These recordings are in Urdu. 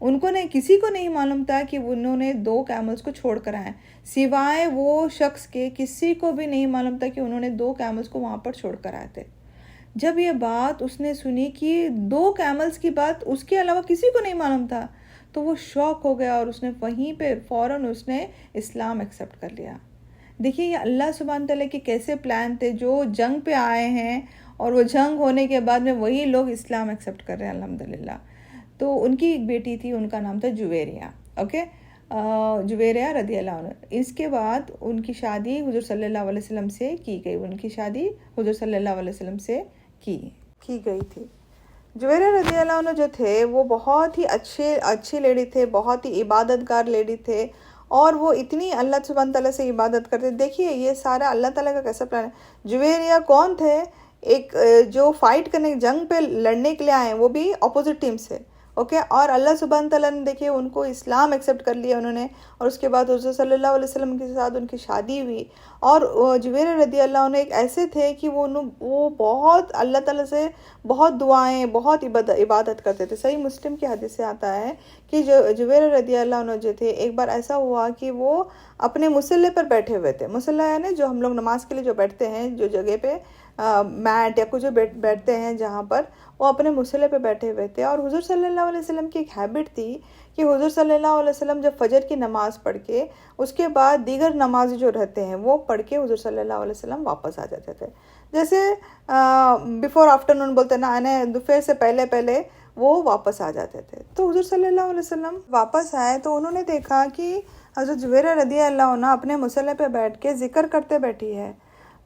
ان کو نہیں، کسی کو نہیں معلوم تھا کہ انہوں نے 2 کیملز کو چھوڑ کر آئے، سوائے وہ شخص کے کسی کو بھی نہیں معلوم تھا کہ انہوں نے 2 کیملز کو وہاں پر چھوڑ کر آئے تھے۔ جب یہ بات اس نے سنی کہ 2 کیملز کی بات اس کے علاوہ کسی کو نہیں معلوم تھا، تو وہ شوق ہو گیا اور اس نے وہیں پہ فوراً اس نے اسلام ایکسیپٹ کر لیا۔ دیکھیے یہ اللہ سبحانہ تعالیٰ کے کیسے پلان تھے، جو جنگ پہ آئے ہیں اور وہ جنگ ہونے کے بعد میں وہی لوگ اسلام ایکسیپٹ کر رہے ہیں الحمدللہ۔ تو ان کی ایک بیٹی تھی، ان کا نام تھا جویریہ، اوکے، جویریہ رضی اللہ عنہ۔ اس کے بعد ان کی شادی حضور صلی اللہ علیہ وسلم سے کی گئی، ان کی شادی حضور صلی اللہ علیہ وسلم سے کی گئی تھی۔ جویریہ رضی اللہ عنہ جو تھے وہ بہت ہی اچھی لیڈی تھے، بہت ہی عبادت گار لیڈی تھے، اور وہ اتنی اللہ سبحانہ تعالیٰ سے عبادت کرتے۔ دیکھیے یہ سارا اللہ تعالیٰ کا کیسا پلان ہے۔ جویریہ کون تھے؟ ایک جو فائٹ کرنے، جنگ پہ لڑنے کے لیے آئے ہیں، وہ بھی اپوزٹ ٹیم سے، اوکے، اور اللہ سبحانہ تعالیٰ نے دیکھیے ان کو اسلام ایکسیپٹ کر لیا انہوں نے، اور اس کے بعد حضور صلی اللہ علیہ وسلم کے ساتھ ان کی شادی ہوئی۔ اور جویریہ رضی اللہ عنہ ایک ایسے تھے کہ وہ بہت اللہ تعالیٰ سے بہت دعائیں، بہت عبادت کرتے تھے۔ صحیح مسلم کی حدیث سے آتا ہے کہ جویریہ رضی اللہ عنہ جو تھے، ایک بار ایسا ہوا کہ وہ اپنے مصلے پر بیٹھے ہوئے تھے۔ مصلہ یعنی جو ہم لوگ نماز کے لیے جو بیٹھتے ہیں، جو جگہ پہ میٹ یا کچھ بیٹھتے ہیں جہاں پر، وہ اپنے مصلے پہ بیٹھے ہوئے تھے۔ اور حضور صلی اللہ علیہ وسلم کی ایک ہیبٹ تھی کہ حضور صلی اللہ علیہ وسلم جب فجر کی نماز پڑھ کے اس کے بعد دیگر نماز جو رہتے ہیں وہ پڑھ کے حضور صلی اللہ علیہ وسلم واپس آ جاتے تھے۔ جیسے بیفور آفٹرنون بولتے نا، یعنی دوپہر سے پہلے وہ واپس آ جاتے تھے۔ تو حضور صلی اللہ علیہ وسلم واپس آئے تو انہوں نے دیکھا کہ حضرت جویریہ رضی اللہ عنہ اپنے مصلے پہ بیٹھ کے ذکر کرتے بیٹھی ہے۔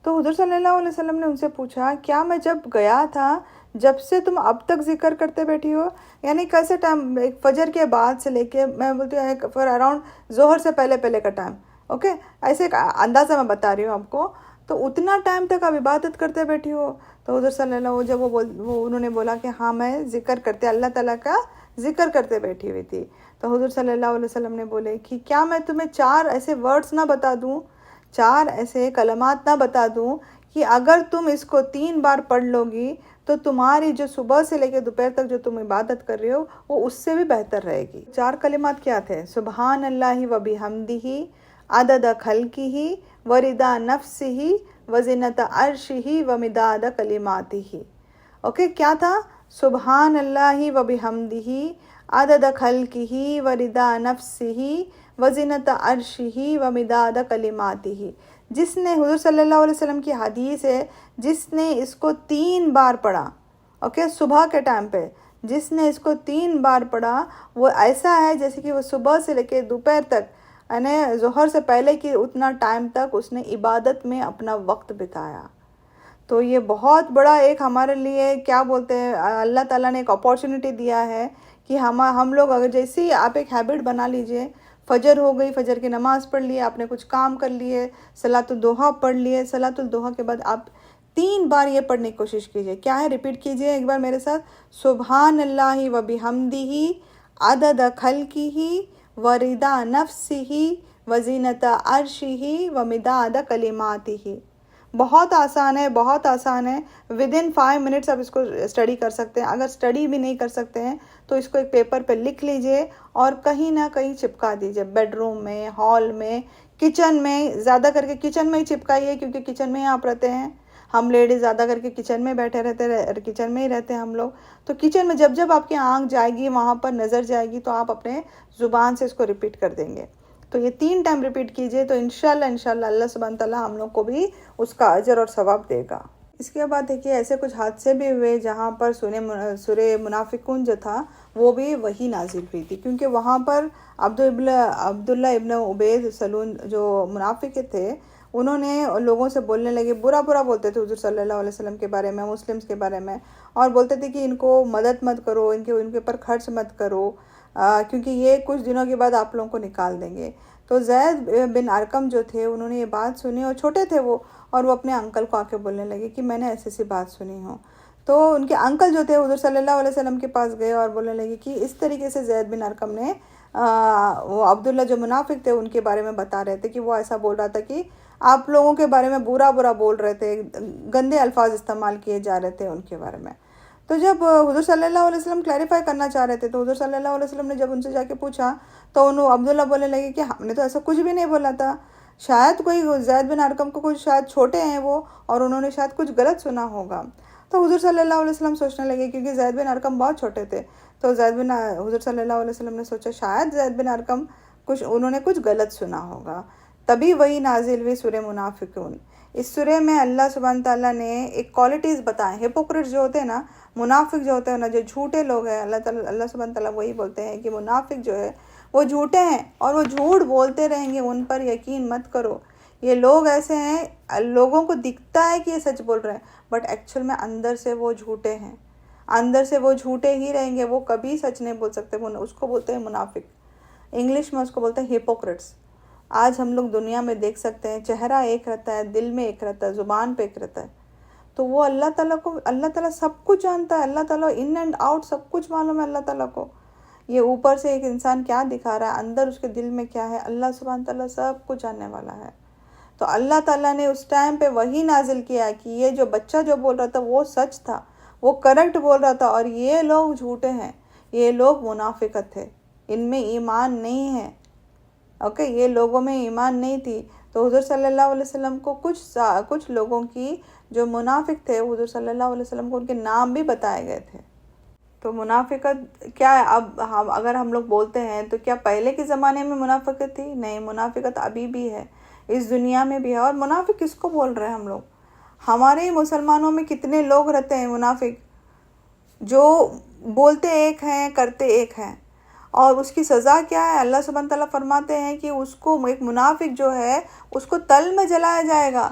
تو حضور صلی اللہ علیہ وسلم نے ان سے پوچھا، کیا میں جب گیا تھا جب سے تم اب تک ذکر کرتے بیٹھی ہو؟ یعنی کیسے ٹائم، ایک فجر کے بعد سے لے کے میں بولتی ہوں فار اراؤنڈ ظہر سے پہلے کا ٹائم، اوکے، ایسے ایک اندازہ میں بتا رہی ہوں آپ کو، تو اتنا ٹائم تک آپ عبادت کرتے بیٹھی ہو؟ تو حضور صلی اللہ علیہ جب انہوں نے بولا کہ ہاں میں ذکر کرتے، اللہ تعالیٰ کا ذکر کرتے بیٹھی ہوئی تھی، تو حضور صلی اللہ علیہ وسلم نے بولے کہ کیا میں تمہیں 4 ایسے ورڈز نہ بتا دوں، 4 ایسے کلمات نہ بتا دوں کہ اگر تم اس کو 3 بار پڑھ لو گی تو تمہاری جو صبح سے لے کے دوپہر تک جو تم عبادت کر رہے ہو وہ اس سے بھی بہتر رہے گی۔ 4 کلمات کیا تھے؟ سبحان اللہ و بحمدہ عدد خلقہ و رضا نفسہ و زینت عرشہ و مداد کلماتہ، اوکے، کیا تھا؟ سبحان اللہ و بحمدہ عدد خلقہ و رضا نفسہ و زینت عرشہ و مداد کلماتہ۔ جس نے، حضور صلی اللہ علیہ وسلم کی حدیث ہے، جس نے اس کو 3 بار پڑھا، اوکے، صبح کے ٹائم پہ جس نے اس کو 3 بار پڑھا، وہ ایسا ہے جیسے کہ وہ صبح سے لے کے دوپہر تک، یعنی ظہر سے پہلے کی اتنا ٹائم تک اس نے عبادت میں اپنا وقت بتایا۔ تو یہ بہت بڑا ایک ہمارے لیے کیا بولتے ہیں، اللہ تعالیٰ نے ایک اپورچونٹی دیا ہے کہ ہم لوگ اگر جیسے ہی آپ ایک ہیبٹ بنا لیجئے، فجر ہو گئی، فجر کی نماز پڑھ لی، آپ نے کچھ کام کر لیے، صلاۃ الضحیٰ پڑھ لیے، صلاۃ الضحیٰ کے بعد آپ 3 بار یہ پڑھنے کی کوشش کیجئے۔ کیا ہے؟ ریپیٹ کیجئے ایک بار میرے ساتھ، سبحان اللہ و بحمدہ عدد خلقہ و رضا نفسہ و زینت عرشہ و مداد کلماتہ۔ بہت آسان ہے، بہت آسان ہے، ودن 5 منٹس آپ اس کو اسٹڈی کر سکتے ہیں۔ اگر اسٹڈی بھی نہیں کر سکتے ہیں تو اس کو ایک پیپر پہ لکھ لیجئے اور کہیں نہ کہیں چپکا دیجئے، بیڈ روم میں، ہال میں، کچن میں، زیادہ کر کے کچن میں ہی چپکائیے، کیونکہ کچن میں ہی آپ رہتے ہیں، ہم لیڈیز زیادہ کر کے کچن میں بیٹھے رہتے، کچن میں ہی رہتے ہیں ہم لوگ۔ تو کچن میں جب آپ کی آنکھ جائے گی، وہاں پر نظر جائے گی، تو آپ اپنے زبان سے اس کو ریپیٹ کر دیں گے۔ تو یہ 3 ٹائم ریپیٹ کیجئے تو انشاءاللہ اللہ سبحانہ تعالیٰ ہم لوگ کو بھی اس کا اجر اور ثواب دے گا۔ اس کے بعد دیکھیے ایسے کچھ حادثے بھی ہوئے جہاں پر سورہ منافقون جو تھا وہ بھی وہی نازل ہوئی تھی، کیونکہ وہاں پر عبداللہ ابن عبید سلول جو منافق تھے، انہوں نے لوگوں سے بولنے لگے، برا بولتے تھے حضور صلی اللہ علیہ وسلم کے بارے میں، مسلمز کے بارے میں، اور بولتے تھے کہ ان کو مدد مت کرو، ان کے اوپر خرچ مت کرو، کیونکہ یہ کچھ دنوں کے بعد آپ لوگوں کو نکال دیں گے۔ تو زید بن ارقم جو تھے، انہوں نے یہ بات سنی، اور چھوٹے تھے وہ، اور وہ اپنے انکل کو آ کے بولنے لگے کہ میں نے ایسی بات سنی ہوں۔ تو ان کے انکل جو تھے حضور صلی اللہ علیہ وسلم کے پاس گئے اور بولنے لگے کہ اس طریقے سے زید بن ارقم نے وہ عبداللہ جو منافق تھے ان کے بارے میں بتا رہے تھے کہ وہ ایسا بول رہا تھا کہ آپ لوگوں کے بارے میں برا بول رہے تھے، گندے الفاظ استعمال کیے جا رہے تھے ان کے بارے میں۔ تو جب حضور صلی اللہ علیہ وسلم کلیریفائی کرنا چاہ رہے تھے تو حضور صلی اللہ علیہ وسلم نے جب ان سے جا کے پوچھا تو عبداللہ بولنے لگے کہ ہم نے تو ایسا کچھ بھی نہیں بولا تھا، شاید کوئی زید بن ارقم کو کچھ، شاید چھوٹے ہیں وہ اور انہوں نے شاید کچھ غلط سنا ہوگا۔ تو حضور صلی اللہ علیہ وسلم سوچنے لگے، کیونکہ زید بن ارقم بہت چھوٹے تھے، تو حضور صلی اللہ علیہ وسلم نے سوچا شاید زید بن ارقم انہوں نے کچھ غلط سنا ہوگا۔ تبھی وہی نازل ہوئی سورہ منافقون۔ اس سورہ میں اللہ سبحانہ تعالیٰ نے ایک کوالٹیز بتائیں۔ ہپوکریٹ جو ہوتے ہیں نا، منافق جو ہوتے ہیں نا، جو جھوٹے لوگ ہیں، اللہ سبحانہ تعالیٰ وہی بولتے ہیں کہ منافق جو ہے وہ جھوٹے ہیں اور وہ جھوٹ بولتے رہیں گے، ان پر یقین مت کرو۔ یہ لوگ ایسے ہیں، لوگوں کو دکھتا ہے کہ یہ سچ بول رہے ہیں بٹ ایکچوئل میں اندر سے وہ جھوٹے ہیں، اندر سے وہ جھوٹے ہی رہیں گے، وہ کبھی سچ نہیں بول سکتے۔ اس کو بولتے ہیں منافق، انگلش میں اس کو بولتے ہیں ہپوکریٹس۔ آج ہم لوگ دنیا میں دیکھ سکتے ہیں، چہرہ ایک رہتا ہے، دل میں ایک رہتا ہے، زبان پہ ایک رہتا ہے۔ تو وہ اللہ تعالیٰ سب کچھ جانتا ہے، اللہ تعالیٰ ان اینڈ آؤٹ سب کچھ معلوم ہے اللہ تعالیٰ کو۔ یہ اوپر سے ایک انسان کیا دکھا رہا ہے، اندر اس کے دل میں کیا ہے، اللہ سبحانہ تعالیٰ سب کچھ جاننے والا ہے۔ تو اللہ تعالیٰ نے اس ٹائم پہ وہی نازل کیا کہ یہ جو بچہ جو بول رہا تھا وہ سچ تھا، وہ کریکٹ بول رہا تھا، اور یہ لوگ جھوٹے ہیں، یہ لوگ منافقت ہے، ان میں ایمان نہیں ہے۔ اوکے، یہ لوگوں میں ایمان نہیں تھی۔ تو حضور صلی اللہ علیہ وسلم کو کچھ لوگوں کی جو منافق تھے، حضور صلی اللہ علیہ وسلم کو ان کے نام بھی بتائے گئے تھے۔ تو منافقت کیا ہے؟ اب اگر ہم لوگ بولتے ہیں تو کیا پہلے کے زمانے میں منافقت تھی؟ نہیں، منافقت ابھی بھی ہے، اس دنیا میں بھی ہے۔ اور منافق کس کو بول رہے ہیں ہم لوگ؟ ہمارے مسلمانوں میں کتنے لوگ رہتے ہیں منافق، جو بولتے ایک ہیں کرتے ایک ہیں، اور اس کی سزا کیا ہے؟ اللہ سبحانہ تعالیٰ فرماتے ہیں کہ اس کو، ایک منافق جو ہے اس کو تل میں جلایا جائے گا،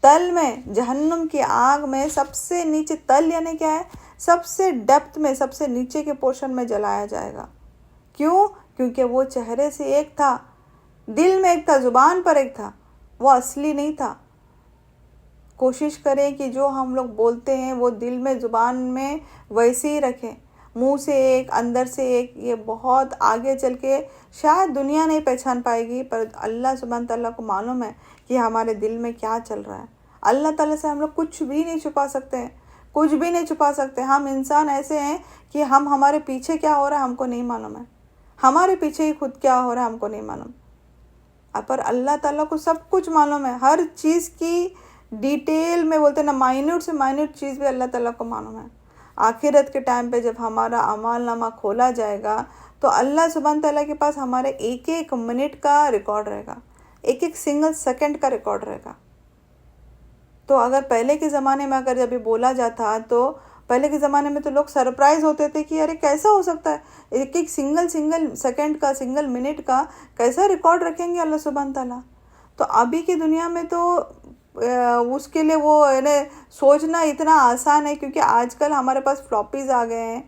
تل میں، جہنم کی آگ میں سب سے نیچے، تل یعنی کیا ہے؟ سب سے ڈیپتھ میں، سب سے نیچے کے پورشن میں جلایا جائے گا۔ کیوں؟ کیونکہ وہ چہرے سے ایک تھا، دل میں ایک تھا، زبان پر ایک تھا، وہ اصلی نہیں تھا۔ کوشش کریں کہ جو ہم لوگ بولتے ہیں وہ دل میں، زبان میں ویسے ہی رکھیں، منہ سے ایک، اندر سے ایک۔ یہ بہت آگے چل کے شاید دنیا نہیں پہچان پائے گی، پر اللہ سبحانہ تعالیٰ کو معلوم ہے کہ ہمارے دل میں کیا چل رہا ہے۔ اللہ تعالیٰ سے ہم لوگ کچھ بھی نہیں چھپا سکتے ہیں، کچھ بھی نہیں چھپا سکتے۔ ہم انسان ایسے ہیں کہ ہمارے پیچھے کیا ہو رہا ہے ہم کو نہیں معلوم ہے، ہمارے پیچھے ہی خود کیا ہو رہا ہے ہم کو نہیں معلوم، پر اللہ تعالیٰ کو سب کچھ معلوم ہے۔ ہر چیز کی ڈیٹیل میں، بولتے ہیں نا، مائنیوٹ سے مائنیوٹ چیز بھی اللہ تعالیٰ کو معلوم ہے۔ آخرت کے ٹائم پہ جب ہمارا اعمال نامہ کھولا جائے گا تو اللہ سبحانہ تعالیٰ کے پاس ہمارے ایک ایک منٹ کا ریکارڈ رہے گا، ایک ایک سنگل سیکنڈ کا ریکارڈ رہے گا۔ تو اگر پہلے کے زمانے میں اگر جب یہ بولا جاتا تو پہلے کے زمانے میں تو لوگ سرپرائز ہوتے تھے کہ ارے کیسا ہو سکتا ہے، ایک ایک سنگل سیکنڈ کا، سنگل منٹ کا کیسا ریکارڈ رکھیں گے اللہ سبحانہ تعالیٰ۔ تو ابھی کی دنیا میں تو اس کے لیے وہ سوچنا اتنا آسان ہے، کیونکہ آج کل ہمارے پاس فلاپیز آ گئے ہیں،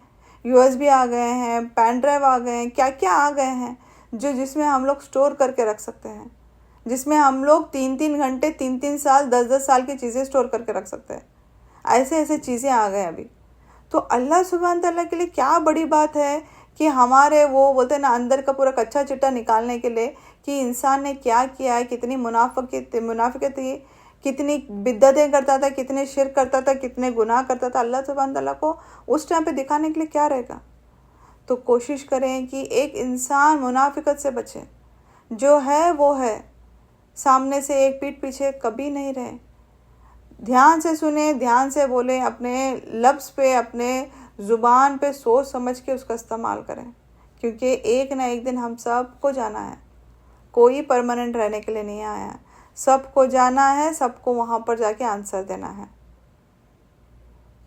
USB آ گئے ہیں، پین ڈرائیو آ گئے ہیں، کیا کیا آ گئے ہیں جس میں ہم لوگ سٹور کر کے رکھ سکتے ہیں، جس میں ہم لوگ 3 گھنٹے، 3 سال، 10 سال کی چیزیں سٹور کر کے رکھ سکتے ہیں۔ ایسے چیزیں آ گئے ابھی۔ تو اللہ سبحانہ تعالیٰ کے لیے کیا بڑی بات ہے کہ ہمارے وہ بولتے ہیں نا اندر کا پورا کچا چٹا نکالنے کے لیے کہ انسان نے کیا کیا ہے، کتنی منافقت تھی، کتنی بدعتیں کرتا تھا، کتنے شرک کرتا تھا، کتنے گناہ کرتا تھا، اللہ سبحانہ تعالیٰ کو اس ٹائم پہ دکھانے کے لیے کیا رہے گا۔ تو کوشش کریں کہ ایک انسان منافقت سے بچے، جو ہے وہ ہے، سامنے سے ایک پیٹھ پیچھے کبھی نہیں رہے۔ دھیان سے سنیں، دھیان سے بولیں، اپنے لفظ پہ، اپنے زبان پہ سوچ سمجھ کے اس کا استعمال کریں، کیونکہ ایک نہ ایک دن ہم سب کو جانا ہے، کوئی پرماننٹ رہنے کے لیے نہیں آیا ہے، سب کو جانا ہے، سب کو وہاں پر جا کے آنسر دینا ہے۔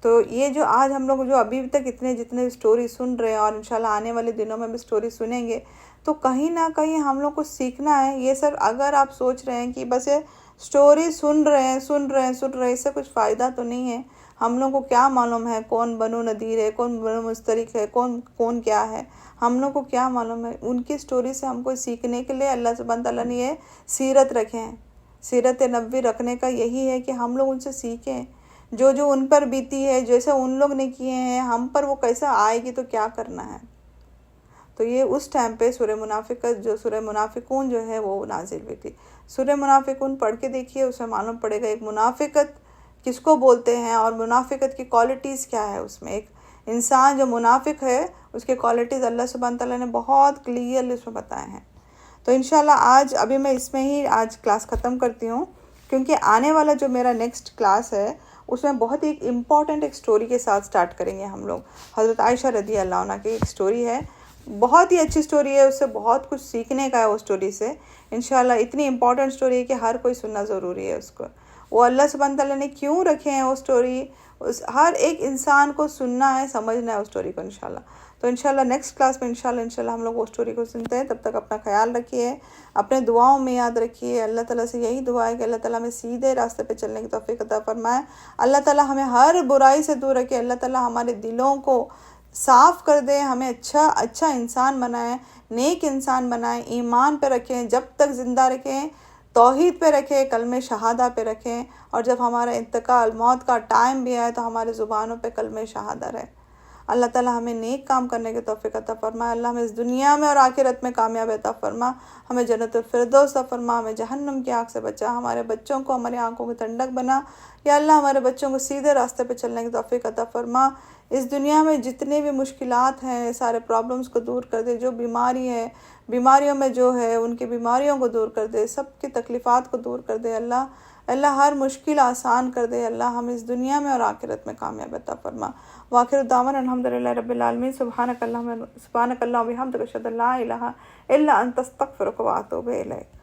تو یہ جو آج ہم لوگ جو ابھی تک جتنے سٹوری سن رہے ہیں، اور انشاءاللہ آنے والے دنوں میں بھی سٹوری سنیں گے، تو کہیں نہ کہیں ہم لوگ کو سیکھنا ہے۔ یہ سب اگر آپ سوچ رہے ہیں کہ بس یہ سٹوری سن رہے ہیں، اس سے کچھ فائدہ تو نہیں ہے۔ ہم لوگ کو کیا معلوم ہے کون بنو نذیر ہے، کون بنو مسترق ہے، کون کیا ہے، ہم لوگ کو کیا معلوم ہے؟ ان کی سٹوری سے ہم کو سیکھنے کے لیے اللہ سبحانہ تعالیٰ نے یہ سیرت رکھے ہیں۔ سیرت نبوی رکھنے کا یہی ہے کہ ہم لوگ ان سے سیکھیں، جو ان پر بیتی ہے، جیسے ان لوگ نے کیے ہیں، ہم پر وہ کیسا آئے گی تو کیا کرنا ہے۔ تو یہ اس ٹائم پہ سورہ منافقون جو ہے وہ نازل ہوئی تھی۔ سورہ منافقون پڑھ کے دیکھیے، اس میں معلوم پڑے گا ایک منافقت کس کو بولتے ہیں، اور منافقت کی کوالٹیز کیا ہے اس میں۔ ایک انسان جو منافق ہے اس کے کوالٹیز اللہ سبحانہ تعالیٰ نے بہت کلیئرلی اس میں بتائے ہیں. تو انشاءاللہ آج ابھی میں اس میں ہی آج کلاس ختم کرتی ہوں، کیونکہ آنے والا جو میرا نیکسٹ کلاس ہے اس میں بہت ہی ایک امپورٹنٹ ایک سٹوری کے ساتھ سٹارٹ کریں گے ہم لوگ. حضرت عائشہ رضی اللہ عنہ کی ایک سٹوری ہے، بہت ہی اچھی سٹوری ہے، اس سے بہت کچھ سیکھنے کا ہے وہ سٹوری سے. انشاءاللہ اتنی امپورٹنٹ سٹوری ہے کہ ہر کوئی سننا ضروری ہے اس کو. وہ اللہ سبحانہ تعالیٰ نے کیوں رکھے ہیں وہ سٹوری، ہر ایک انسان کو سننا ہے، سمجھنا ہے اس سٹوری کو انشاءاللہ. تو انشاءاللہ نیکسٹ کلاس میں انشاءاللہ ہم لوگ وہ سٹوری کو سنتے ہیں. تب تک اپنا خیال رکھیے، اپنے دعاؤں میں یاد رکھیے. اللہ تعالیٰ سے یہی دعا ہے کہ اللہ تعالیٰ ہمیں سیدھے راستے پہ چلنے کی توفیق عطا فرمائے. اللہ تعالیٰ ہمیں ہر برائی سے دور رکھے. اللہ تعالیٰ ہمارے دلوں کو صاف کر دے، ہمیں اچھا انسان بنائیں، نیک انسان بنائیں، ایمان پہ رکھیں، جب تک زندہ رکھیں، توحید پہ رکھیں، کلمہ شہادہ پہ رکھیں. اور جب ہمارا انتقال موت کا ٹائم بھی آئے تو ہمارے زبانوں پہ کلمہ شہادہ رہے. اللہ تعالیٰ ہمیں نیک کام کرنے کی توفیق عطا فرما. اللہ ہمیں اس دنیا میں اور آخرت میں کامیاب عطا فرما. ہمیں جنت الفردوس عطا فرما. ہمیں جہنم کی آگ سے بچا. ہمارے بچوں کو ہماری آنکھوں کی ٹھنڈک بنا. یا اللہ ہمارے بچوں کو سیدھے راستے پہ چلنے کی توفیق عطا فرما. اس دنیا میں جتنے بھی مشکلات ہیں سارے پرابلمس کو دور کر دے. جو بیماری ہے، بیماریوں میں جو ہے ان کی بیماریوں کو دور کر دے. سب کی تکلیفات کو دور کر دے. اللہ ہر مشکل آسان کر دے. اللہ ہم اس دنیا میں اور آخرت میں کامیاب عطا فرما. وآخر دعوانا الحمدللہ رب العالمین. سبحانک اللہم و بحمدک اشہد ان لا الہ الا انت استغفرک و اتوب الیک.